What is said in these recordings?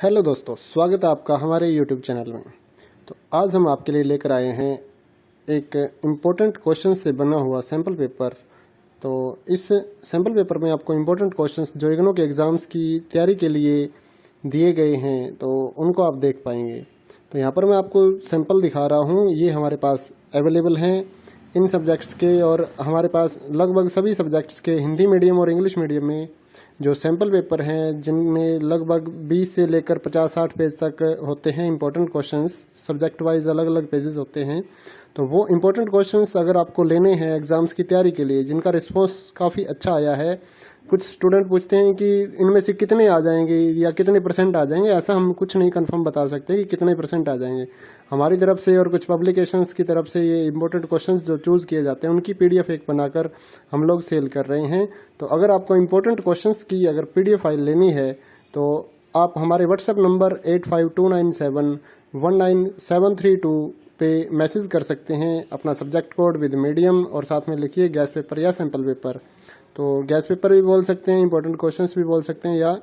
Hello दोस्तों, स्वागत है आपका हमारे यूट्यूब चैनल में। तो आज हम आपके लिए लेकर आए हैं एक इम्पोर्टेंट क्वेश्चन से बना हुआ सैम्पल पेपर। तो इस सैम्पल पेपर में आपको इम्पोर्टेंट क्वेश्चंस जो इग्नू के एग्ज़ाम्स की तैयारी के लिए दिए गए हैं तो उनको आप देख पाएंगे। तो यहाँ पर मैं आपको सैम्पल दिखा रहा हूँ, ये हमारे पास अवेलेबल हैं इन सब्जेक्ट्स के, और हमारे पास लगभग सभी सब्जेक्ट्स के हिंदी मीडियम और इंग्लिश मीडियम में जो सैम्पल पेपर हैं जिनमें लगभग 20 से लेकर 50-60 पेज तक होते हैं इंपॉर्टेंट क्वेश्चंस। सब्जेक्ट वाइज अलग अलग पेजेस होते हैं। तो वो इंपॉर्टेंट क्वेश्चंस अगर आपको लेने हैं एग्ज़ाम्स की तैयारी के लिए, जिनका रिस्पॉन्स काफ़ी अच्छा आया है, कुछ स्टूडेंट पूछते हैं कि इनमें से कितने आ जाएंगे या कितने परसेंट आ जाएंगे। ऐसा हम कुछ नहीं कंफर्म बता सकते कि कितने परसेंट आ जाएंगे। हमारी तरफ से और कुछ पब्लिकेशंस की तरफ से ये इंपॉर्टेंट क्वेश्चंस जो चूज़ किए जाते हैं उनकी पीडीएफ एक बनाकर हम लोग सेल कर रहे हैं। तो अगर आपको इंपॉर्टेंट क्वेश्चंस की अगर पीडीएफ फाइल लेनी है तो आप हमारे व्हाट्सएप नंबर 8529719732 पे मैसेज कर सकते हैं अपना सब्जेक्ट कोड विद मीडियम, और साथ में लिखिए गैस पेपर या सैम्पल पेपर। तो गैस पेपर भी बोल सकते हैं, इंपॉर्टेंट क्वेश्चंस भी बोल सकते हैं, या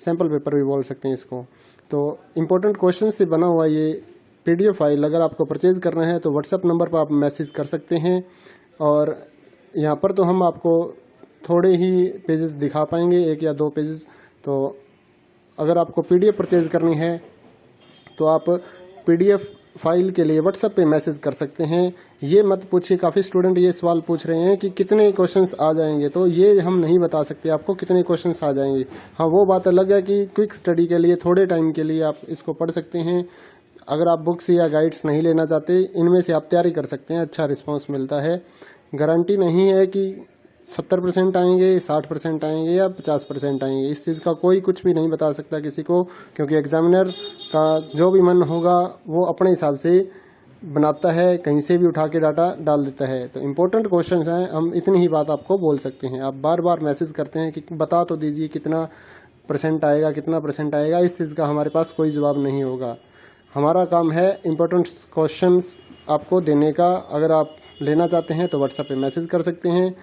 सैम्पल पेपर भी बोल सकते हैं इसको। तो इंपॉर्टेंट क्वेश्चन से बना हुआ ये पीडीएफ फाइल अगर आपको परचेज करना है तो व्हाट्सएप नंबर पर आप मैसेज कर सकते हैं। और यहाँ पर तो हम आपको थोड़े ही पेजेस दिखा पाएंगे, 1 या 2 पेजेस। तो अगर आपको पीडीएफ परचेज करनी है तो आप पीडीएफ फाइल के लिए व्हाट्सएप पे मैसेज कर सकते हैं। ये मत पूछिए, काफ़ी स्टूडेंट ये सवाल पूछ रहे हैं कि कितने क्वेश्चंस आ जाएंगे, तो ये हम नहीं बता सकते आपको कितने क्वेश्चंस आ जाएंगे। हाँ, वो बात अलग है कि क्विक स्टडी के लिए थोड़े टाइम के लिए आप इसको पढ़ सकते हैं। अगर आप बुक्स या गाइड्स नहीं लेना चाहते, इनमें से आप तैयारी कर सकते हैं, अच्छा रिस्पॉन्स मिलता है। गारंटी नहीं है कि 70% आएंगे, 60% आएंगे या 50% आएंगे। इस चीज़ का कोई कुछ भी नहीं बता सकता किसी को, क्योंकि एग्जामिनर का जो भी मन होगा वो अपने हिसाब से बनाता है, कहीं से भी उठा के डाटा डाल देता है। तो इम्पोर्टेंट क्वेश्चंस हैं, हम इतनी ही बात आपको बोल सकते हैं। आप बार बार मैसेज करते हैं कि बता तो दीजिए कितना परसेंट आएगा, कितना परसेंट आएगा। इस चीज़ का हमारे पास कोई जवाब नहीं होगा। हमारा काम है इम्पोर्टेंट क्वेश्चंस आपको देने का। अगर आप लेना चाहते हैं तो व्हाट्सएप पे मैसेज कर सकते हैं,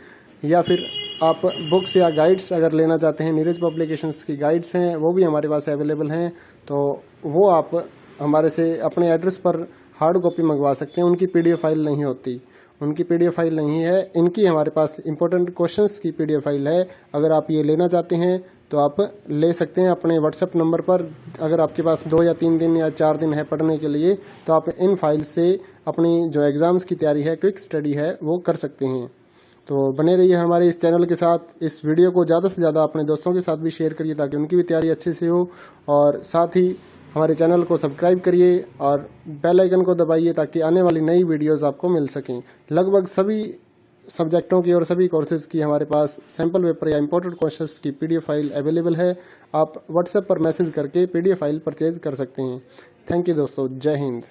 या फिर आप बुक्स या गाइड्स अगर लेना चाहते हैं, नीरज पब्लिकेशंस की गाइड्स हैं वो भी हमारे पास अवेलेबल हैं। तो वो आप हमारे से अपने एड्रेस पर हार्ड कॉपी मंगवा सकते हैं। उनकी पीडीएफ फाइल नहीं होती, उनकी पीडीएफ फाइल नहीं है। इनकी हमारे पास इंपॉर्टेंट क्वेश्चंस की पीडीएफ फाइल है। अगर आप ये लेना चाहते हैं तो आप ले सकते हैं अपने व्हाट्सएप नंबर पर। अगर आपके पास 2 या 3 दिन या 4 दिन है पढ़ने के लिए, तो आप इन फाइल से अपनी जो एग्ज़ाम्स की तैयारी है, क्विक स्टडी है, वो कर सकते हैं। तो बने रहिए हमारे इस चैनल के साथ। इस वीडियो को ज़्यादा से ज़्यादा अपने दोस्तों के साथ भी शेयर करिए ताकि उनकी भी तैयारी अच्छे से हो, और साथ ही हमारे चैनल को सब्सक्राइब करिए और बेल आइकन को दबाइए ताकि आने वाली नई वीडियोस आपको मिल सकें। लगभग सभी सब्जेक्टों की और सभी कोर्सेज की हमारे पास सैम्पल पेपर या इंपॉर्टेंट क्वेश्चंस की पीडीएफ फाइल अवेलेबल है। आप व्हाट्सएप पर मैसेज करके पीडीएफ फाइल परचेज कर सकते हैं। थैंक यू दोस्तों, जय हिंद।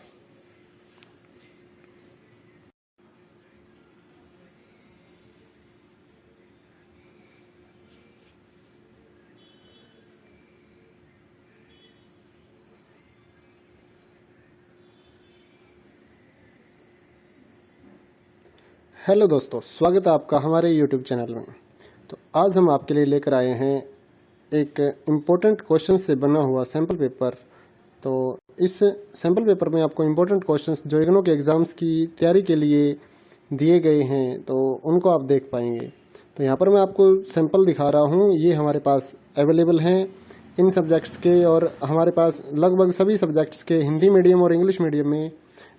हेलो दोस्तों, स्वागत है आपका हमारे यूट्यूब चैनल में। तो आज हम आपके लिए लेकर आए हैं एक इम्पोर्टेंट क्वेश्चन से बना हुआ सैम्पल पेपर। तो इस सैम्पल पेपर में आपको इम्पोर्टेंट क्वेश्चंस जो इग्नू के एग्ज़ाम्स की तैयारी के लिए दिए गए हैं तो उनको आप देख पाएंगे। तो यहाँ पर मैं आपको सैम्पल दिखा रहा हूँ, ये हमारे पास अवेलेबल हैं इन सब्जेक्ट्स के, और हमारे पास लगभग सभी सब्जेक्ट्स के हिंदी मीडियम और इंग्लिश मीडियम में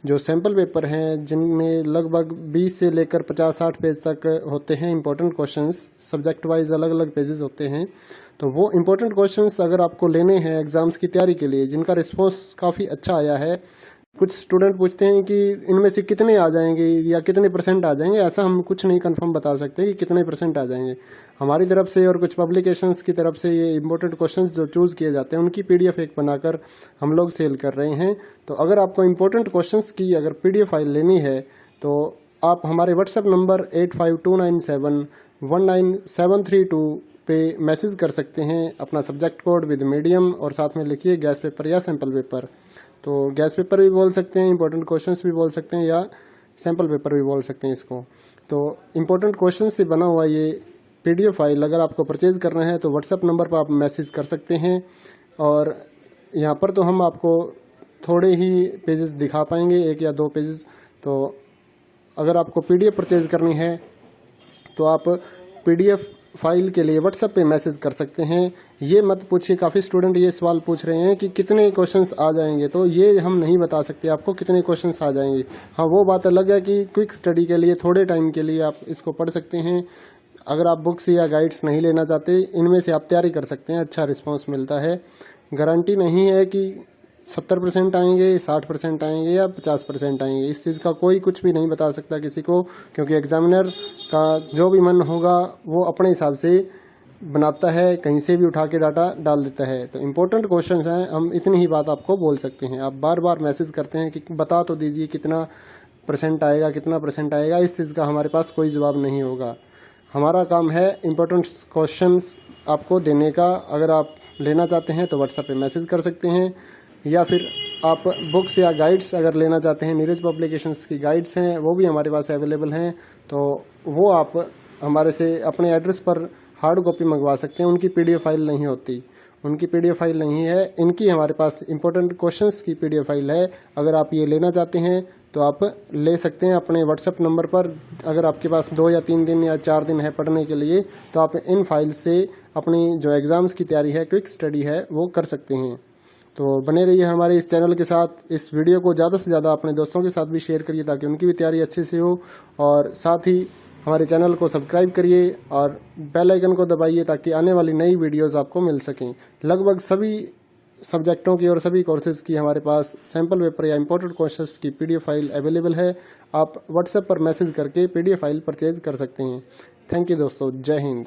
जो सैम्पल पेपर हैं जिनमें लगभग 20 से लेकर 50-60 पेज तक होते हैं इंपॉर्टेंट क्वेश्चंस। सब्जेक्ट वाइज अलग अलग पेजेस होते हैं। तो वो इंपॉर्टेंट क्वेश्चंस अगर आपको लेने हैं एग्ज़ाम्स की तैयारी के लिए, जिनका रिस्पॉन्स काफ़ी अच्छा आया है, कुछ स्टूडेंट पूछते हैं कि इनमें से कितने आ जाएंगे या कितने परसेंट आ जाएंगे। ऐसा हम कुछ नहीं कंफर्म बता सकते कि कितने परसेंट आ जाएंगे। हमारी तरफ से और कुछ पब्लिकेशंस की तरफ से ये इंपॉर्टेंट क्वेश्चंस जो चूज़ किए जाते हैं उनकी पीडीएफ एक बनाकर हम लोग सेल कर रहे हैं। तो अगर आपको इंपॉर्टेंट क्वेश्चंस की अगर पीडीएफ फाइल लेनी है तो आप हमारे व्हाट्सएप नंबर 8529719732 पे मैसेज कर सकते हैं अपना सब्जेक्ट कोड विद मीडियम, और साथ में लिखिए गैस पेपर या सैम्पल पेपर। तो गैस पेपर भी बोल सकते हैं, इंपॉर्टेंट क्वेश्चंस भी बोल सकते हैं, या सैम्पल पेपर भी बोल सकते हैं इसको। तो इंपॉर्टेंट क्वेश्चन से बना हुआ ये पीडीएफ फाइल अगर आपको परचेज करना है तो व्हाट्सएप नंबर पर आप मैसेज कर सकते हैं। और यहाँ पर तो हम आपको थोड़े ही पेजेस दिखा पाएंगे, 1 या 2 पेजेस। तो अगर आपको पीडीएफ परचेज करनी है तो आप पीडीएफ फाइल के लिए व्हाट्सएप पे मैसेज कर सकते हैं। ये मत पूछिए, काफ़ी स्टूडेंट ये सवाल पूछ रहे हैं कि कितने क्वेश्चंस आ जाएंगे, तो ये हम नहीं बता सकते आपको कितने क्वेश्चंस आ जाएंगे। हाँ, वो बात अलग है कि क्विक स्टडी के लिए थोड़े टाइम के लिए आप इसको पढ़ सकते हैं। अगर आप बुक्स या गाइड्स नहीं लेना चाहते, इनमें से आप तैयारी कर सकते हैं, अच्छा रिस्पॉन्स मिलता है। गारंटी नहीं है कि 70% आएंगे, 60% आएंगे या 50% आएंगे, इस चीज़ का कोई कुछ भी नहीं बता सकता किसी को, क्योंकि एग्जामिनर का जो भी मन होगा वो अपने हिसाब से बनाता है, कहीं से भी उठा के डाटा डाल देता है। तो इम्पोर्टेंट क्वेश्चंस हैं, हम इतनी ही बात आपको बोल सकते हैं। आप बार बार मैसेज करते हैं कि बता तो दीजिए कितना परसेंट आएगा, कितना परसेंट आएगा, इस चीज़ का हमारे पास कोई जवाब नहीं होगा। हमारा काम है इम्पोर्टेंट क्वेश्चंस आपको देने का। अगर आप लेना चाहते हैं तो व्हाट्सएप पे मैसेज कर सकते हैं, या फिर आप बुक्स या गाइड्स अगर लेना चाहते हैं, नीरज पब्लिकेशंस की गाइड्स हैं वो भी हमारे पास अवेलेबल हैं। तो वो आप हमारे से अपने एड्रेस पर हार्ड कॉपी मंगवा सकते हैं। उनकी पीडीएफ फाइल नहीं होती, उनकी पीडीएफ फाइल नहीं है, इनकी हमारे पास इंपॉर्टेंट क्वेश्चंस की पीडीएफ फाइल है। अगर आप ये लेना चाहते हैं तो आप ले सकते हैं अपने व्हाट्सएप नंबर पर। अगर आपके पास 2 या 3 दिन या 4 दिन है पढ़ने के लिए, तो आप इन फाइल से अपनी जो एग्ज़ाम्स की तैयारी है, क्विक स्टडी है, वो कर सकते हैं। तो बने रहिए हमारे इस चैनल के साथ। इस वीडियो को ज़्यादा से ज़्यादा अपने दोस्तों के साथ भी शेयर करिए ताकि उनकी भी तैयारी अच्छे से हो, और साथ ही हमारे चैनल को सब्सक्राइब करिए और बेल आइकन को दबाइए ताकि आने वाली नई वीडियोस आपको मिल सकें। लगभग सभी सब्जेक्टों की और सभी कोर्सेज की हमारे पास सैम्पल पेपर या इंपॉर्टेंट क्वेश्चंस की पीडीएफ फाइल अवेलेबल है। आप व्हाट्सएप पर मैसेज करके पीडीएफ फाइल परचेज कर सकते हैं। थैंक यू दोस्तों, जय हिंद।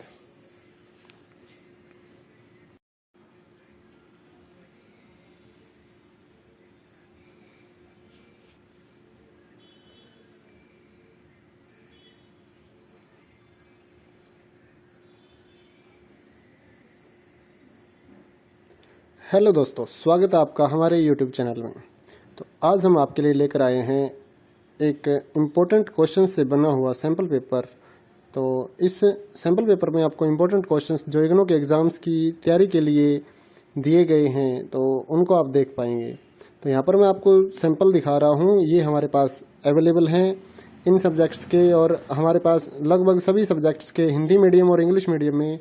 हेलो दोस्तों, स्वागत है आपका हमारे यूट्यूब चैनल में। तो आज हम आपके लिए लेकर आए हैं एक इम्पोर्टेंट क्वेश्चन से बना हुआ सैम्पल पेपर। तो इस सैम्पल पेपर में आपको इम्पोर्टेंट क्वेश्चंस जो इग्नू के एग्ज़ाम्स की तैयारी के लिए दिए गए हैं, तो उनको आप देख पाएंगे। तो यहाँ पर मैं आपको सैम्पल दिखा रहा हूँ, ये हमारे पास अवेलेबल हैं इन सब्जेक्ट्स के, और हमारे पास लगभग सभी सब्जेक्ट्स के हिंदी मीडियम और इंग्लिश मीडियम में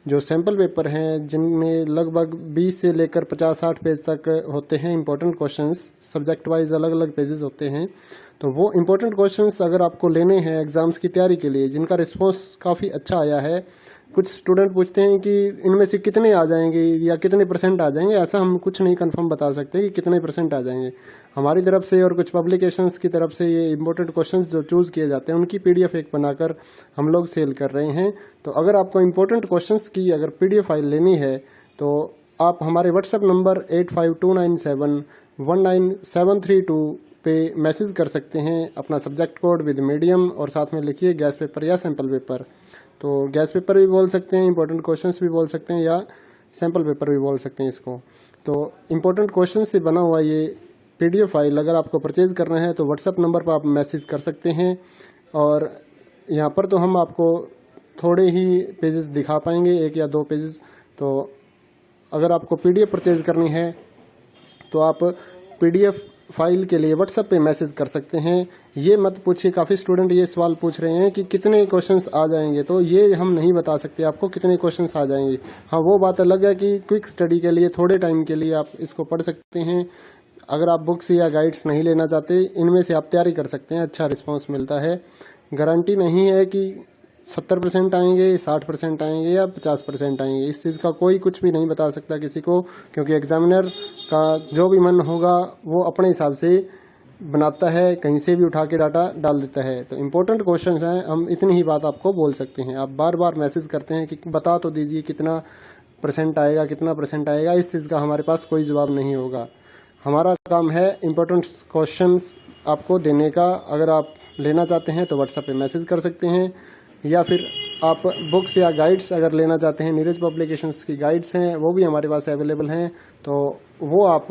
जो सैम्पल पेपर हैं, जिनमें लगभग 20 से लेकर 50-60 पेज तक होते हैं इंपॉर्टेंट क्वेश्चंस। सब्जेक्ट वाइज अलग अलग पेजेस होते हैं। तो वो इंपॉर्टेंट क्वेश्चंस अगर आपको लेने हैं एग्जाम्स की तैयारी के लिए, जिनका रिस्पॉन्स काफ़ी अच्छा आया है, कुछ स्टूडेंट पूछते हैं कि इनमें से कितने आ जाएंगे या कितने परसेंट आ जाएंगे। ऐसा हम कुछ नहीं कंफर्म बता सकते कि कितने परसेंट आ जाएंगे। हमारी तरफ से और कुछ पब्लिकेशंस की तरफ से ये इंपॉर्टेंट क्वेश्चंस जो चूज़ किए जाते हैं, उनकी पीडीएफ एक बनाकर हम लोग सेल कर रहे हैं। तो अगर आपको इंपॉर्टेंट क्वेश्चंस की अगर पीडीएफ फाइल लेनी है तो आप हमारे व्हाट्सएप नंबर 8529719732 पे मैसेज कर सकते हैं अपना सब्जेक्ट कोड विद मीडियम, और साथ में लिखिए गैस पेपर या सैम्पल पेपर। तो गैस पेपर भी बोल सकते हैं, इंपॉर्टेंट क्वेश्चंस भी बोल सकते हैं, या सैम्पल पेपर भी बोल सकते हैं इसको। तो इंपॉर्टेंट क्वेश्चन से बना हुआ ये पीडीएफ फाइल अगर आपको परचेज करना है तो व्हाट्सएप नंबर पर आप मैसेज कर सकते हैं। और यहाँ पर तो हम आपको थोड़े ही पेजेस दिखा पाएंगे, 1 या 2 पेजेस। तो अगर आपको पीडीएफ परचेज करनी है तो आप पीडीएफ फाइल के लिए व्हाट्सएप पे मैसेज कर सकते हैं। ये मत पूछिए, काफ़ी स्टूडेंट ये सवाल पूछ रहे हैं कि कितने क्वेश्चंस आ जाएंगे, तो ये हम नहीं बता सकते आपको कितने क्वेश्चंस आ जाएंगे। हाँ, वो बात अलग है कि क्विक स्टडी के लिए थोड़े टाइम के लिए आप इसको पढ़ सकते हैं। अगर आप बुक्स या गाइड्स नहीं लेना चाहते, इनमें से आप तैयारी कर सकते हैं, अच्छा रिस्पॉन्स मिलता है। गारंटी नहीं है कि 70% आएंगे, 60% आएंगे या 50% आएंगे, इस चीज़ का कोई कुछ भी नहीं बता सकता किसी को, क्योंकि एग्जामिनर का जो भी मन होगा वो अपने हिसाब से बनाता है, कहीं से भी उठा के डाटा डाल देता है। तो इम्पोर्टेंट क्वेश्चंस हैं, हम इतनी ही बात आपको बोल सकते हैं। आप बार बार मैसेज करते हैं कि बता तो दीजिए कितना परसेंट आएगा, कितना परसेंट आएगा, इस चीज़ का हमारे पास कोई जवाब नहीं होगा। हमारा काम है इम्पोर्टेंट क्वेश्चंस आपको देने का। अगर आप लेना चाहते हैं तो व्हाट्सएप पे मैसेज कर सकते हैं, या फिर आप बुक्स या गाइड्स अगर लेना चाहते हैं, नीरज पब्लिकेशंस की गाइड्स हैं वो भी हमारे पास अवेलेबल हैं। तो वो आप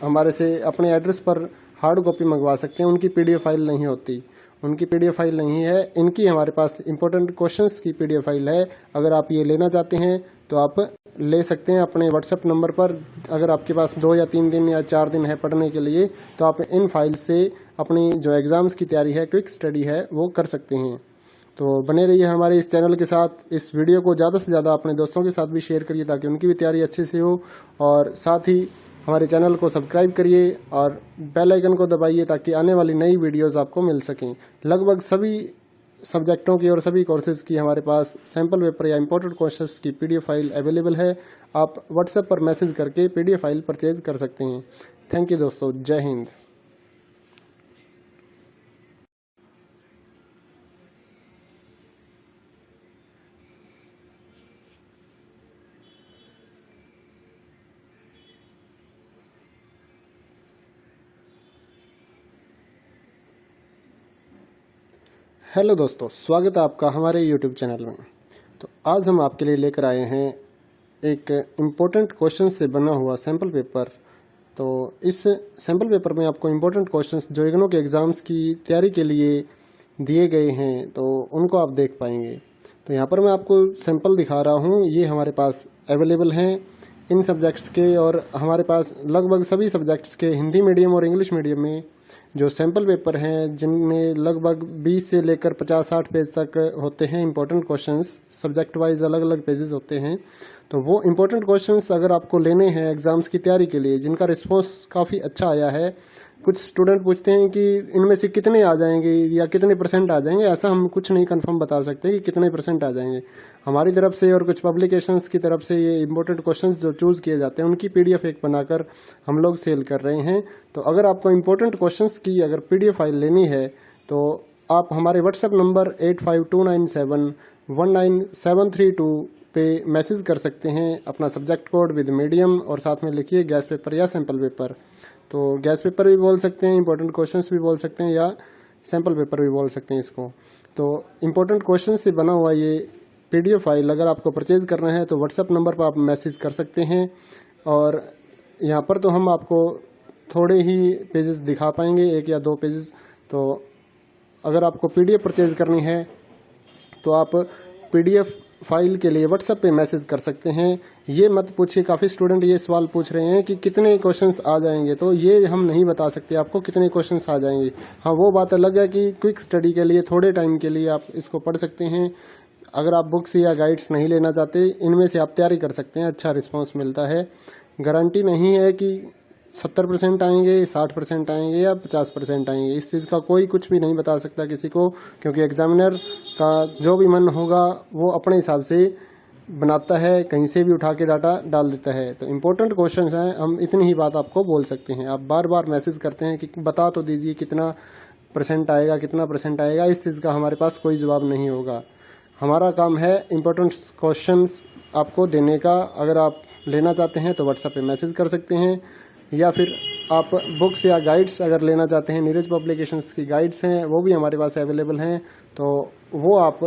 हमारे से अपने एड्रेस पर हार्ड कॉपी मंगवा सकते हैं। उनकी पीडीएफ फाइल नहीं होती, उनकी पीडीएफ फाइल नहीं है, इनकी हमारे पास इंपॉर्टेंट क्वेश्चंस की पीडीएफ फाइल है। अगर आप ये लेना चाहते हैं तो आप ले सकते हैं अपने व्हाट्सएप नंबर पर। अगर आपके पास 2 या 3 दिन या 4 दिन है पढ़ने के लिए, तो आप इन फाइल से अपनी जो एग्ज़ाम्स की तैयारी है, क्विक स्टडी है, वो कर सकते हैं। तो बने रहिए हमारे इस चैनल के साथ। इस वीडियो को ज़्यादा से ज़्यादा अपने दोस्तों के साथ भी शेयर करिए ताकि उनकी भी तैयारी अच्छे से हो, और साथ ही हमारे चैनल को सब्सक्राइब करिए और बेल आइकन को दबाइए ताकि आने वाली नई वीडियोस आपको मिल सकें। लगभग सभी सब्जेक्टों की और सभी कोर्सेज की हमारे पास सैम्पल पेपर या इंपॉर्टेंट क्वेश्चंस की पीडीएफ फाइल अवेलेबल है। आप व्हाट्सएप पर मैसेज करके पीडीएफ फाइल परचेज कर सकते हैं। थैंक यू दोस्तों, जय हिंद। हेलो दोस्तों, स्वागत है आपका हमारे यूट्यूब चैनल में। तो आज हम आपके लिए लेकर आए हैं एक इम्पोर्टेंट क्वेश्चन से बना हुआ सैम्पल पेपर। तो इस सैम्पल पेपर में आपको इम्पोर्टेंट क्वेश्चंस जो इग्नू के एग्ज़ाम्स की तैयारी के लिए दिए गए हैं, तो उनको आप देख पाएंगे। तो यहाँ पर मैं आपको सैम्पल दिखा रहा हूँ, ये हमारे पास अवेलेबल हैं इन सब्जेक्ट्स के, और हमारे पास लगभग सभी सब्जेक्ट्स के हिंदी मीडियम और इंग्लिश मीडियम में जो सैम्पल पेपर हैं, जिनमें लगभग 20 से लेकर 50-60 पेज तक होते हैं इंपॉर्टेंट क्वेश्चंस। सब्जेक्ट वाइज अलग अलग पेजेस होते हैं। तो वो इंपॉर्टेंट क्वेश्चंस अगर आपको लेने हैं एग्जाम्स की तैयारी के लिए, जिनका रिस्पॉन्स काफ़ी अच्छा आया है, कुछ स्टूडेंट पूछते हैं कि इनमें से कितने आ जाएंगे या कितने परसेंट आ जाएंगे। ऐसा हम कुछ नहीं कंफर्म बता सकते कि कितने परसेंट आ जाएंगे। हमारी तरफ से और कुछ पब्लिकेशंस की तरफ से ये इंपॉर्टेंट क्वेश्चंस जो चूज़ किए जाते हैं, उनकी पीडीएफ एक बनाकर हम लोग सेल कर रहे हैं। तो अगर आपको इंपॉर्टेंट क्वेश्चंस की अगर पीडीएफ फाइल लेनी है, तो आप हमारे व्हाट्सएप नंबर 8529719732 पे मैसेज कर सकते हैं अपना सब्जेक्ट कोड विद मीडियम, और साथ में लिखिए गैस पेपर या सैम्पल पेपर। तो गैस पेपर भी बोल सकते हैं, इंपॉर्टेंट क्वेश्चंस भी बोल सकते हैं, या सैम्पल पेपर भी बोल सकते हैं इसको। तो इंपॉर्टेंट क्वेश्चन से बना हुआ ये पीडीएफ फाइल अगर आपको परचेज करना है, तो व्हाट्सएप नंबर पर आप मैसेज कर सकते हैं। और यहाँ पर तो हम आपको थोड़े ही पेजेस दिखा पाएंगे, 1 या 2 पेजेस। तो अगर आपको पीडीएफ परचेज करनी है, तो आप पीडीएफ फाइल के लिए व्हाट्सएप पे मैसेज कर सकते हैं। ये मत पूछिए, काफ़ी स्टूडेंट ये सवाल पूछ रहे हैं कि कितने क्वेश्चंस आ जाएंगे, तो ये हम नहीं बता सकते आपको कितने क्वेश्चंस आ जाएंगे। हाँ, वो बात अलग है कि क्विक स्टडी के लिए थोड़े टाइम के लिए आप इसको पढ़ सकते हैं। अगर आप बुक्स या गाइड्स नहीं लेना चाहते, इनमें से आप तैयारी कर सकते हैं, अच्छा रिस्पॉन्स मिलता है। गारंटी नहीं है कि 70% आएंगे, 60% आएंगे या 50% आएंगे। इस चीज़ का कोई कुछ भी नहीं बता सकता किसी को, क्योंकि एग्जामिनर का जो भी मन होगा वो अपने हिसाब से बनाता है, कहीं से भी उठा के डाटा डाल देता है। तो इम्पोर्टेंट क्वेश्चंस हैं, हम इतनी ही बात आपको बोल सकते हैं। आप बार बार मैसेज करते हैं कि बता तो दीजिए कितना परसेंट आएगा, कितना परसेंट आएगा। इस चीज़ का हमारे पास कोई जवाब नहीं होगा। हमारा काम है इम्पोर्टेंट क्वेश्चंस आपको देने का। अगर आप लेना चाहते हैं तो व्हाट्सएप पे मैसेज कर सकते हैं, या फिर आप बुक्स या गाइड्स अगर लेना चाहते हैं, नीरज पब्लिकेशंस की गाइड्स हैं, वो भी हमारे पास अवेलेबल हैं। तो वो आप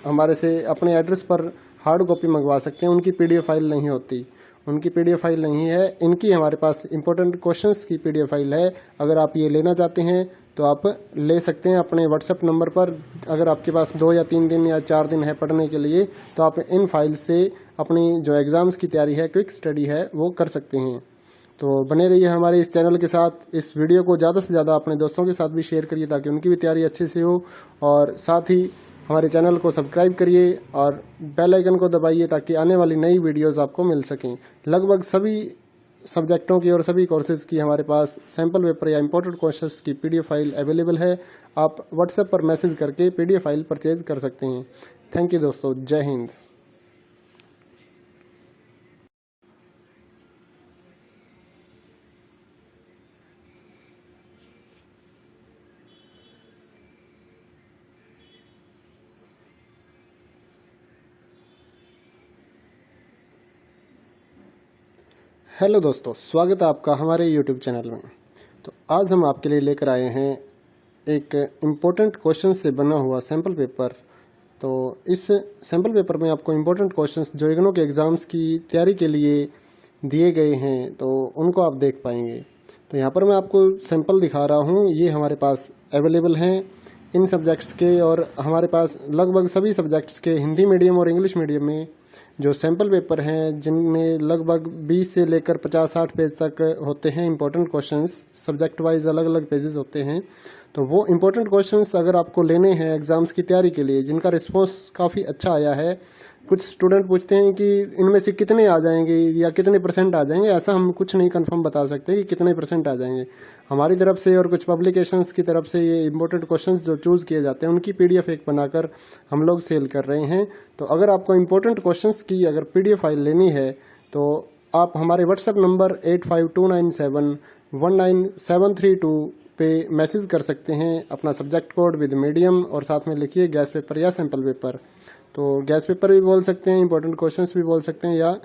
हमारे से अपने एड्रेस पर हार्ड कॉपी मंगवा सकते हैं। उनकी पीडीएफ फाइल नहीं होती, उनकी पीडीएफ फाइल नहीं है। इनकी हमारे पास इंपॉर्टेंट क्वेश्चंस की पीडीएफ फाइल है। अगर आप ये लेना चाहते हैं तो आप ले सकते हैं अपने व्हाट्सएप नंबर पर। अगर आपके पास 2 या 3 दिन या 4 दिन है पढ़ने के लिए, तो आप इन फाइल से अपनी जो एग्ज़ाम्स की तैयारी है, क्विक स्टडी है, वो कर सकते हैं। तो बने रहिए हमारे इस चैनल के साथ। इस वीडियो को ज़्यादा से ज़्यादा अपने दोस्तों के साथ भी शेयर करिए ताकि उनकी भी तैयारी अच्छे से हो, और साथ ही हमारे चैनल को सब्सक्राइब करिए और बेल आइकन को दबाइए ताकि आने वाली नई वीडियोस आपको मिल सकें। लगभग सभी सब्जेक्टों की और सभी कोर्सेज की हमारे पास सैम्पल पेपर या इंपॉर्टेंट क्वेश्चंस की पीडीएफ फाइल अवेलेबल है। आप व्हाट्सएप पर मैसेज करके पीडीएफ फाइल परचेज कर सकते हैं। थैंक यू दोस्तों, जय हिंद। हेलो दोस्तों, स्वागत है आपका हमारे यूट्यूब चैनल में। तो आज हम आपके लिए लेकर आए हैं एक इम्पोर्टेंट क्वेश्चन से बना हुआ सैम्पल पेपर। तो इस सैम्पल पेपर में आपको इम्पोर्टेंट क्वेश्चंस जो इग्नू के एग्ज़ाम्स की तैयारी के लिए दिए गए हैं, तो उनको आप देख पाएंगे। तो यहाँ पर मैं आपको सैम्पल दिखा रहा हूँ, ये हमारे पास अवेलेबल हैं इन सब्जेक्ट्स के, और हमारे पास लगभग सभी सब्जेक्ट्स के हिंदी मीडियम और इंग्लिश मीडियम में जो सैम्पल पेपर हैं जिनमें लगभग 20 से लेकर 50-60 पेज तक होते हैं इंपॉर्टेंट क्वेश्चंस, सब्जेक्ट वाइज अलग अलग पेजेस होते हैं। तो वो इंपॉर्टेंट क्वेश्चंस अगर आपको लेने हैं एग्ज़ाम्स की तैयारी के लिए, जिनका रिस्पॉन्स काफ़ी अच्छा आया है, कुछ स्टूडेंट पूछते हैं कि इनमें से कितने आ जाएंगे या कितने परसेंट आ जाएंगे, ऐसा हम कुछ नहीं कंफर्म बता सकते कि कितने परसेंट आ जाएंगे। हमारी तरफ से और कुछ पब्लिकेशंस की तरफ से ये इंपॉर्टेंट क्वेश्चंस जो चूज़ किए जाते हैं उनकी पीडीएफ एक बनाकर हम लोग सेल कर रहे हैं। तो अगर आपको इंपॉर्टेंट क्वेश्चंस की अगर पीडीएफ फाइल लेनी है तो आप हमारे व्हाट्सएप नंबर 8529719732 पे मैसेज कर सकते हैं अपना सब्जेक्ट कोड विद मीडियम और साथ में लिखिए गैस पेपर या सैम्पल पेपर। तो गैस पेपर भी बोल सकते हैं, इंपॉर्टेंट क्वेश्चंस भी बोल सकते हैं या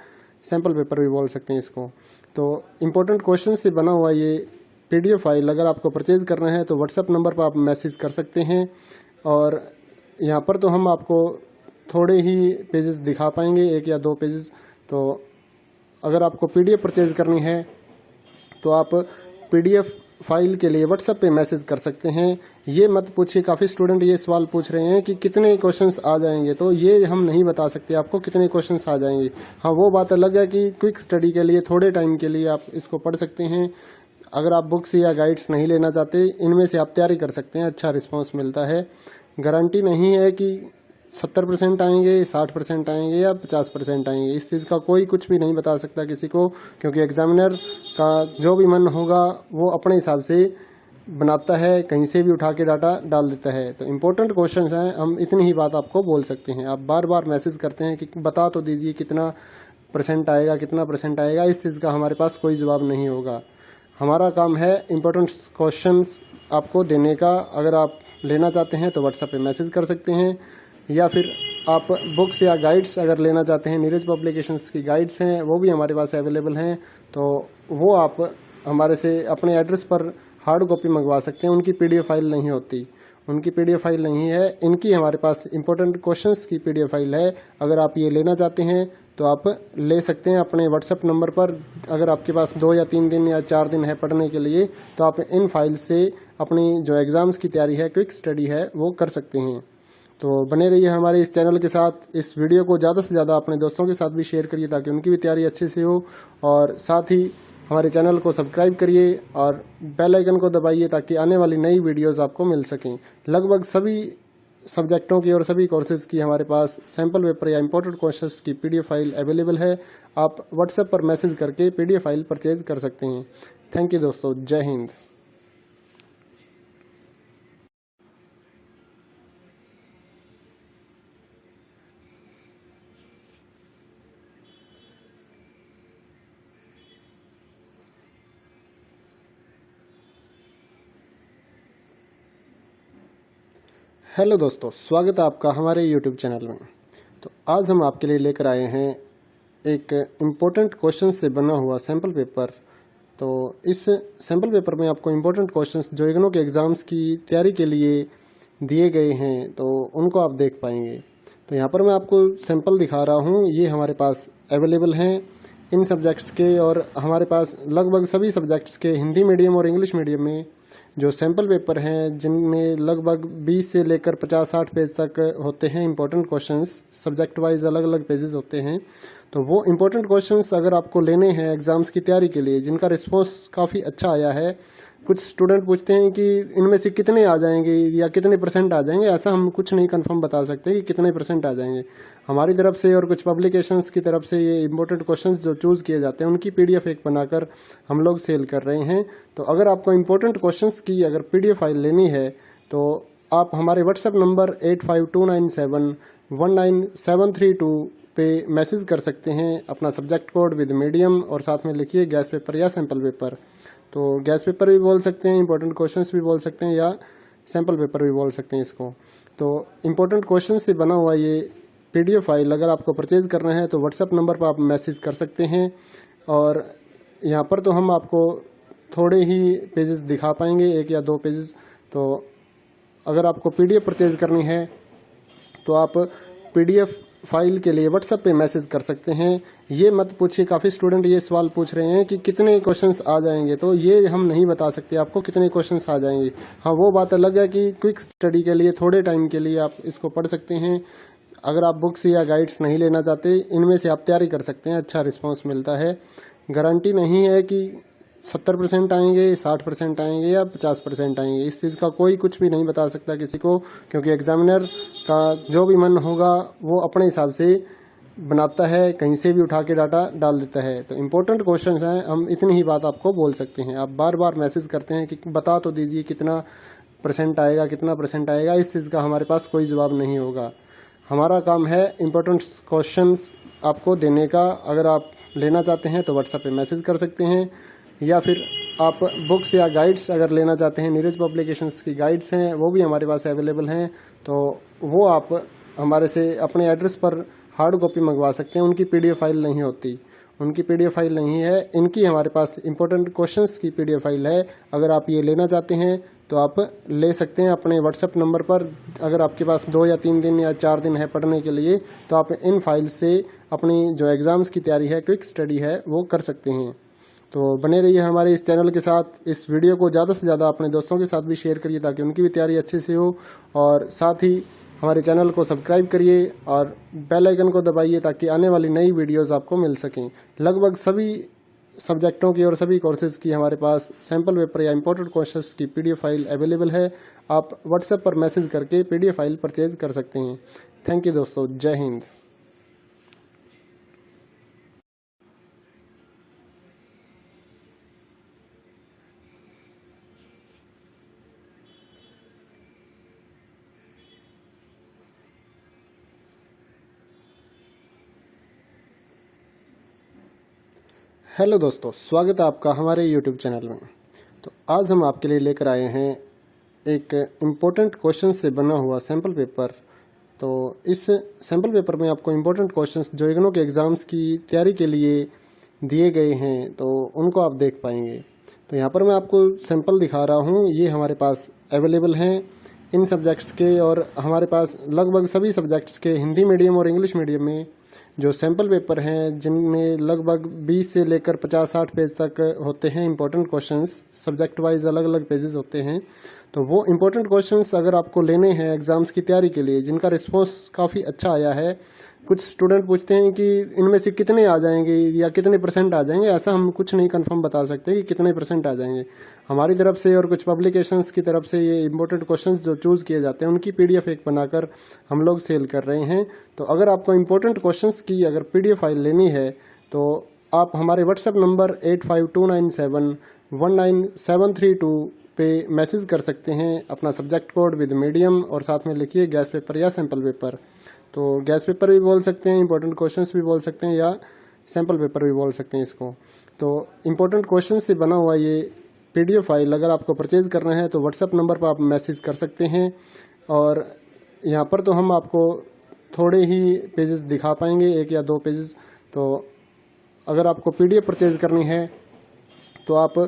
सैम्पल पेपर भी बोल सकते हैं इसको। तो इंपॉर्टेंट क्वेश्चन से बना हुआ ये पीडीएफ फाइल अगर आपको परचेज करना है तो व्हाट्सएप नंबर पर आप मैसेज कर सकते हैं। और यहाँ पर तो हम आपको थोड़े ही पेजेस दिखा पाएंगे, 1 या 2 पेजेस। तो अगर आपको पीडीएफ परचेज करनी है तो आप पीडीएफ फाइल के लिए व्हाट्सएप पे मैसेज कर सकते हैं। ये मत पूछिए, काफ़ी स्टूडेंट ये सवाल पूछ रहे हैं कि कितने क्वेश्चंस आ जाएंगे, तो ये हम नहीं बता सकते आपको कितने क्वेश्चंस आ जाएंगे। हाँ, वो बात अलग है कि क्विक स्टडी के लिए थोड़े टाइम के लिए आप इसको पढ़ सकते हैं। अगर आप बुक्स या गाइड्स नहीं लेना चाहते, इनमें से आप तैयारी कर सकते हैं, अच्छा रिस्पॉन्स मिलता है। गारंटी नहीं है कि 70% आएंगे, 60% आएंगे या 50% आएंगे, इस चीज़ का कोई कुछ भी नहीं बता सकता किसी को, क्योंकि एग्जामिनर का जो भी मन होगा वो अपने हिसाब से बनाता है, कहीं से भी उठा के डाटा डाल देता है। तो इम्पोर्टेंट क्वेश्चंस हैं, हम इतनी ही बात आपको बोल सकते हैं। आप बार बार मैसेज करते हैं कि बता तो दीजिए कितना परसेंट आएगा, कितना परसेंट आएगा, इस चीज़ का हमारे पास कोई जवाब नहीं होगा। हमारा काम है इम्पोर्टेंट क्वेश्चंस आपको देने का। अगर आप लेना चाहते हैं तो व्हाट्सएप पे मैसेज कर सकते हैं, या फिर आप बुक्स या गाइड्स अगर लेना चाहते हैं, नीरज पब्लिकेशंस की गाइड्स हैं वो भी हमारे पास अवेलेबल हैं। तो वो आप हमारे से अपने एड्रेस पर हार्ड कॉपी मंगवा सकते हैं। उनकी पीडीएफ फाइल नहीं होती, उनकी पीडीएफ फाइल नहीं है, इनकी हमारे पास इंपॉर्टेंट क्वेश्चंस की पीडीएफ फाइल है। अगर आप ये लेना चाहते हैं तो आप ले सकते हैं अपने व्हाट्सएप नंबर पर। अगर आपके पास 2 या 3 दिन या 4 दिन है पढ़ने के लिए तो आप इन फाइल से अपनी जो एग्ज़ाम्स की तैयारी है, क्विक स्टडी है, वो कर सकते हैं। तो बने रहिए हमारे इस चैनल के साथ। इस वीडियो को ज़्यादा से ज़्यादा अपने दोस्तों के साथ भी शेयर करिए ताकि उनकी भी तैयारी अच्छे से हो, और साथ ही हमारे चैनल को सब्सक्राइब करिए और बेल आइकन को दबाइए ताकि आने वाली नई वीडियोस आपको मिल सकें। लगभग सभी सब्जेक्टों की और सभी कोर्सेज़ की हमारे पास सैम्पल पेपर या इंपॉर्टेंट क्वेश्चंस की पीडीएफ फाइल अवेलेबल है। आप व्हाट्सएप पर मैसेज करके पीडीएफ फाइल परचेज कर सकते हैं। थैंक यू दोस्तों, जय हिंद। हेलो दोस्तों, स्वागत है आपका हमारे यूट्यूब चैनल में। तो आज हम आपके लिए लेकर आए हैं एक इम्पोर्टेंट क्वेश्चन से बना हुआ सैम्पल पेपर। तो इस सैम्पल पेपर में आपको इम्पोर्टेंट क्वेश्चंस जो इग्नू के एग्ज़ाम्स की तैयारी के लिए दिए गए हैं तो उनको आप देख पाएंगे। तो यहाँ पर मैं आपको सैम्पल दिखा रहा हूँ, ये हमारे पास अवेलेबल हैं इन सब्जेक्ट्स के, और हमारे पास लगभग सभी सब्जेक्ट्स के हिंदी मीडियम और इंग्लिश मीडियम में जो सैम्पल पेपर हैं जिनमें लगभग 20 से लेकर 50-60 पेज तक होते हैं इंपॉर्टेंट क्वेश्चंस, सब्जेक्ट वाइज अलग अलग पेजेस होते हैं। तो वो इंपॉर्टेंट क्वेश्चंस अगर आपको लेने हैं एग्ज़ाम्स की तैयारी के लिए, जिनका रिस्पॉन्स काफ़ी अच्छा आया है, कुछ स्टूडेंट पूछते हैं कि इनमें से कितने आ जाएंगे या कितने परसेंट आ जाएंगे, ऐसा हम कुछ नहीं कंफर्म बता सकते कि कितने परसेंट आ जाएंगे। हमारी तरफ से और कुछ पब्लिकेशंस की तरफ से ये इंपॉर्टेंट क्वेश्चंस जो चूज़ किए जाते हैं उनकी पीडीएफ एक बनाकर हम लोग सेल कर रहे हैं। तो अगर आपको इंपॉर्टेंट क्वेश्चंस की अगर पीडीएफ फाइल लेनी है तो आप हमारे व्हाट्सएप नंबर 8529719732 पे मैसेज कर सकते हैं अपना सब्जेक्ट कोड विद मीडियम और साथ में लिखिए गैस पेपर या सैम्पल पेपर। तो गैस पेपर भी बोल सकते हैं, इंपॉर्टेंट क्वेश्चंस भी बोल सकते हैं या सैम्पल पेपर भी बोल सकते हैं इसको। तो इंपॉर्टेंट क्वेश्चन से बना हुआ ये पीडीएफ फाइल अगर आपको परचेज करना है तो व्हाट्सएप नंबर पर आप मैसेज कर सकते हैं। और यहाँ पर तो हम आपको थोड़े ही पेजेस दिखा पाएंगे, 1 या 2 पेजेस। तो अगर आपको पीडीएफ परचेज करनी है तो आप पीडीएफ फाइल के लिए व्हाट्सएप पे मैसेज कर सकते हैं। ये मत पूछिए, काफ़ी स्टूडेंट ये सवाल पूछ रहे हैं कि कितने क्वेश्चंस आ जाएंगे, तो ये हम नहीं बता सकते आपको कितने क्वेश्चंस आ जाएंगे। हाँ, वो बात अलग है कि क्विक स्टडी के लिए थोड़े टाइम के लिए आप इसको पढ़ सकते हैं। अगर आप बुक्स या गाइड्स नहीं लेना चाहते, इनमें से आप तैयारी कर सकते हैं, अच्छा रिस्पांस मिलता है। गारंटी नहीं है कि 70% आएंगे, 60% आएंगे या 50% आएंगे, इस चीज़ का कोई कुछ भी नहीं बता सकता किसी को, क्योंकि एग्जामिनर का जो भी मन होगा वो अपने हिसाब से बनाता है, कहीं से भी उठा के डाटा डाल देता है। तो इम्पोर्टेंट क्वेश्चंस हैं, हम इतनी ही बात आपको बोल सकते हैं। आप बार बार मैसेज करते हैं कि बता तो दीजिए कितना परसेंट आएगा, कितना परसेंट आएगा, इस चीज़ का हमारे पास कोई जवाब नहीं होगा। हमारा काम है इम्पोर्टेंट क्वेश्चंस आपको देने का। अगर आप लेना चाहते हैं तो व्हाट्सएप पे मैसेज कर सकते हैं, या फिर आप बुक्स या गाइड्स अगर लेना चाहते हैं, नीरज पब्लिकेशंस की गाइड्स हैं वो भी हमारे पास अवेलेबल हैं, तो वो आप हमारे से अपने एड्रेस पर हार्ड कॉपी मंगवा सकते हैं। उनकी पीडीएफ फाइल नहीं होती, उनकी पीडीएफ फाइल नहीं है, इनकी हमारे पास इंपॉर्टेंट क्वेश्चंस की पीडीएफ फाइल है। अगर आप ये लेना चाहते हैं तो आप ले सकते हैं अपने व्हाट्सएप नंबर पर। अगर आपके पास 2 या 3 दिन या 4 दिन है पढ़ने के लिए, तो आप इन फाइल से अपनी जो एग्ज़ाम्स की तैयारी है, क्विक स्टडी है, वो कर सकते हैं। तो बने रहिए हमारे इस चैनल के साथ। इस वीडियो को ज़्यादा से ज़्यादा अपने दोस्तों के साथ भी शेयर करिए ताकि उनकी भी तैयारी अच्छे से हो, और साथ ही हमारे चैनल को सब्सक्राइब करिए और बेल आइकन को दबाइए ताकि आने वाली नई वीडियोस आपको मिल सकें। लगभग सभी सब्जेक्टों की और सभी कोर्सेज की हमारे पास सैम्पल पेपर या इंपॉर्टेंट क्वेश्चंस की पीडीएफ फाइल अवेलेबल है। आप व्हाट्सएप पर मैसेज करके पीडीएफ फाइल परचेज कर सकते हैं। थैंक यू दोस्तों, जय हिंद। हेलो दोस्तों, स्वागत है आपका हमारे यूट्यूब चैनल में। तो आज हम आपके लिए लेकर आए हैं एक इम्पोर्टेंट क्वेश्चन से बना हुआ सैम्पल पेपर। तो इस सैम्पल पेपर में आपको इम्पोर्टेंट क्वेश्चंस जो इग्नू के एग्ज़ाम्स की तैयारी के लिए दिए गए हैं, तो उनको आप देख पाएंगे। तो यहाँ पर मैं आपको सैम्पल दिखा रहा हूँ, ये हमारे पास अवेलेबल हैं इन सब्जेक्ट्स के, और हमारे पास लगभग सभी सब्जेक्ट्स के हिंदी मीडियम और इंग्लिश मीडियम में जो सैम्पल पेपर हैं, जिनमें लगभग 20 से लेकर 50-60 पेज तक होते हैं इंपॉर्टेंट क्वेश्चंस। सब्जेक्ट वाइज अलग अलग पेजेस होते हैं। तो वो इंपॉर्टेंट क्वेश्चंस अगर आपको लेने हैं एग्जाम्स की तैयारी के लिए, जिनका रिस्पॉन्स काफ़ी अच्छा आया है, कुछ स्टूडेंट पूछते हैं कि इनमें से कितने आ जाएंगे या कितने परसेंट आ जाएंगे। ऐसा हम कुछ नहीं कंफर्म बता सकते कि कितने परसेंट आ जाएंगे। हमारी तरफ से और कुछ पब्लिकेशंस की तरफ से ये इंपॉर्टेंट क्वेश्चंस जो चूज़ किए जाते हैं, उनकी पीडीएफ एक बनाकर हम लोग सेल कर रहे हैं। तो अगर आपको इंपॉर्टेंट क्वेश्चंस की अगर पीडीएफ फाइल लेनी है, तो आप हमारे व्हाट्सएप नंबर 8529719732 पे मैसेज कर सकते हैं अपना सब्जेक्ट कोड विद मीडियम, और साथ में लिखिए गैस पेपर या सैम्पल पेपर। तो गैस पेपर भी बोल सकते हैं, इंपॉर्टेंट क्वेश्चंस भी बोल सकते हैं, या सैम्पल पेपर भी बोल सकते हैं इसको। तो इंपॉर्टेंट क्वेश्चन से बना हुआ ये पीडीएफ फाइल अगर आपको परचेज करना है तो व्हाट्सएप नंबर पर आप मैसेज कर सकते हैं। और यहाँ पर तो हम आपको थोड़े ही पेजेस दिखा पाएंगे, 1 या 2 पेजेस। तो अगर आपको पीडीएफ परचेज करनी है तो आप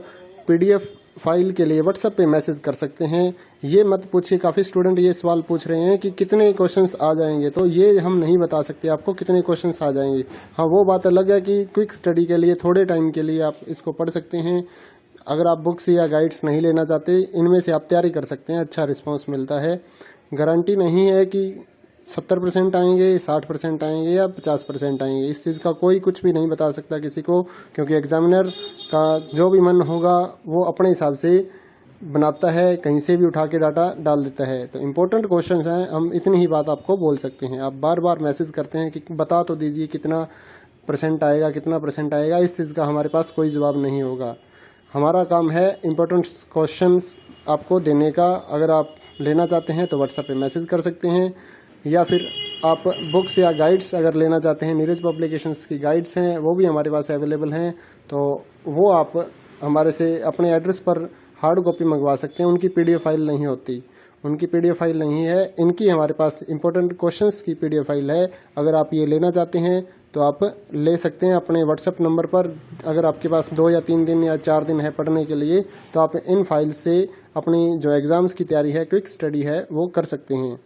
पीडीएफ फाइल के लिए व्हाट्सएप पे मैसेज कर सकते हैं। ये मत पूछिए, काफ़ी स्टूडेंट ये सवाल पूछ रहे हैं कि कितने क्वेश्चंस आ जाएंगे, तो ये हम नहीं बता सकते आपको कितने क्वेश्चंस आ जाएंगे। हाँ, वो बात अलग है कि क्विक स्टडी के लिए थोड़े टाइम के लिए आप इसको पढ़ सकते हैं। अगर आप बुक्स या गाइड्स नहीं लेना चाहते, इनमें से आप तैयारी कर सकते हैं, अच्छा रिस्पॉन्स मिलता है। गारंटी नहीं है कि 70% आएंगे, 60% आएंगे या 50% आएंगे, इस चीज़ का कोई कुछ भी नहीं बता सकता किसी को, क्योंकि एग्जामिनर का जो भी मन होगा वो अपने हिसाब से बनाता है, कहीं से भी उठा के डाटा डाल देता है। तो इम्पोर्टेंट क्वेश्चंस हैं, हम इतनी ही बात आपको बोल सकते हैं। आप बार बार मैसेज करते हैं कि बता तो दीजिए कितना परसेंट आएगा, कितना परसेंट आएगा, इस चीज़ का हमारे पास कोई जवाब नहीं होगा। हमारा काम है इम्पोर्टेंट क्वेश्चंस आपको देने का। अगर आप लेना चाहते हैं तो व्हाट्सएप पे मैसेज कर सकते हैं, या फिर आप बुक्स या गाइड्स अगर लेना चाहते हैं, नीरज पब्लिकेशंस की गाइड्स हैं वो भी हमारे पास अवेलेबल हैं। तो वो आप हमारे से अपने एड्रेस पर हार्ड कॉपी मंगवा सकते हैं। उनकी पीडीएफ फाइल नहीं होती, उनकी पीडीएफ फाइल नहीं है, इनकी हमारे पास इंपॉर्टेंट क्वेश्चंस की पीडीएफ फाइल है। अगर आप ये लेना चाहते हैं तो आप ले सकते हैं अपने व्हाट्सएप नंबर पर। अगर आपके पास 2 या 3 दिन या 4 दिन है पढ़ने के लिए, तो आप इन फाइल से अपनी जो एग्ज़ाम्स की तैयारी है, क्विक स्टडी है, वो कर सकते हैं।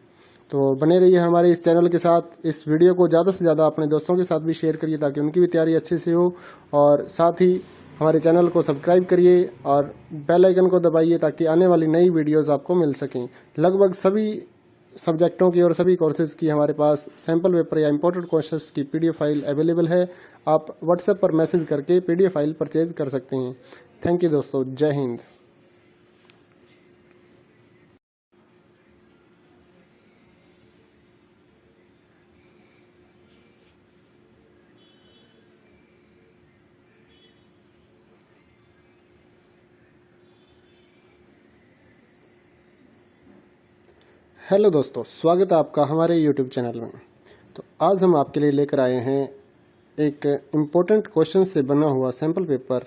तो बने रहिए हमारे इस चैनल के साथ। इस वीडियो को ज़्यादा से ज़्यादा अपने दोस्तों के साथ भी शेयर करिए ताकि उनकी भी तैयारी अच्छे से हो, और साथ ही हमारे चैनल को सब्सक्राइब करिए और बेल आइकन को दबाइए ताकि आने वाली नई वीडियोस आपको मिल सकें। लगभग सभी सब्जेक्टों की और सभी कोर्सेज़ की हमारे पास सैम्पल पेपर या इंपॉर्टेंट क्वेश्चंस की PDF फाइल अवेलेबल है। आप व्हाट्सएप पर मैसेज करके PDF फाइल परचेज कर सकते हैं। थैंक यू दोस्तों, जय हिंद। हेलो दोस्तों, स्वागत है आपका हमारे YouTube चैनल में। तो आज हम आपके लिए लेकर आए हैं एक इम्पोर्टेंट क्वेश्चन से बना हुआ सैम्पल पेपर।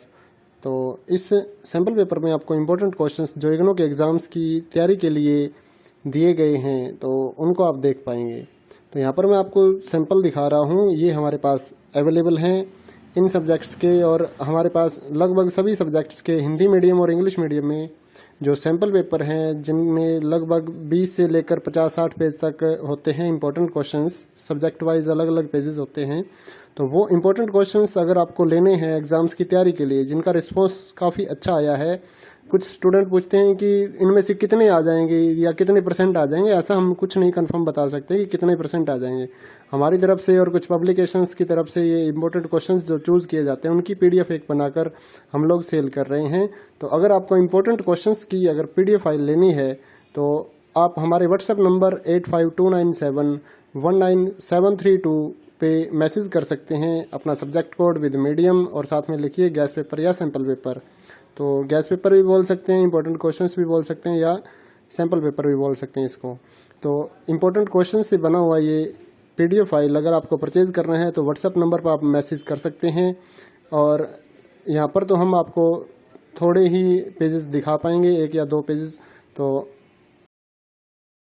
तो इस सैम्पल पेपर में आपको इम्पोर्टेंट क्वेश्चंस जो इग्नू के एग्ज़ाम्स की तैयारी के लिए दिए गए हैं तो उनको आप देख पाएंगे। तो यहाँ पर मैं आपको सैम्पल दिखा रहा हूँ, ये हमारे पास अवेलेबल हैं इन सब्जेक्ट्स के, और हमारे पास लगभग सभी सब्जेक्ट्स के हिंदी मीडियम और इंग्लिश मीडियम में जो सैम्पल पेपर हैं जिनमें लगभग 20 से लेकर 50-60 पेज तक होते हैं इंपॉर्टेंट क्वेश्चंस, सब्जेक्ट वाइज अलग अलग पेजेस होते हैं। तो वो इंपॉर्टेंट क्वेश्चंस अगर आपको लेने हैं एग्ज़ाम्स की तैयारी के लिए, जिनका रिस्पॉन्स काफ़ी अच्छा आया है, कुछ स्टूडेंट पूछते हैं कि इनमें से कितने आ जाएंगे या कितने % आ जाएंगे, ऐसा हम कुछ नहीं कंफर्म बता सकते कि कितने % आ जाएंगे। हमारी तरफ से और कुछ पब्लिकेशंस की तरफ से ये इंपॉर्टेंट क्वेश्चंस जो चूज़ किए जाते हैं उनकी PDF एक बनाकर हम लोग सेल कर रहे हैं। तो अगर आपको इंपॉर्टेंट क्वेश्चंस की अगर PDF फाइल लेनी है तो आप हमारे व्हाट्सएप नंबर 8529719732 पे मैसेज कर सकते हैं अपना सब्जेक्ट कोड विद मीडियम, और साथ में लिखिए गैस पेपर या सैम्पल पेपर। तो गैस पेपर भी बोल सकते हैं, इंपॉर्टेंट क्वेश्चंस भी बोल सकते हैं, या सैम्पल पेपर भी बोल सकते हैं इसको। तो इंपॉर्टेंट क्वेश्चन से बना हुआ ये PDF फाइल अगर आपको परचेज करना है तो व्हाट्सएप नंबर पर आप मैसेज कर सकते हैं। और यहाँ पर तो हम आपको थोड़े ही पेजेस दिखा पाएंगे, 1 या 2 पेजेस। तो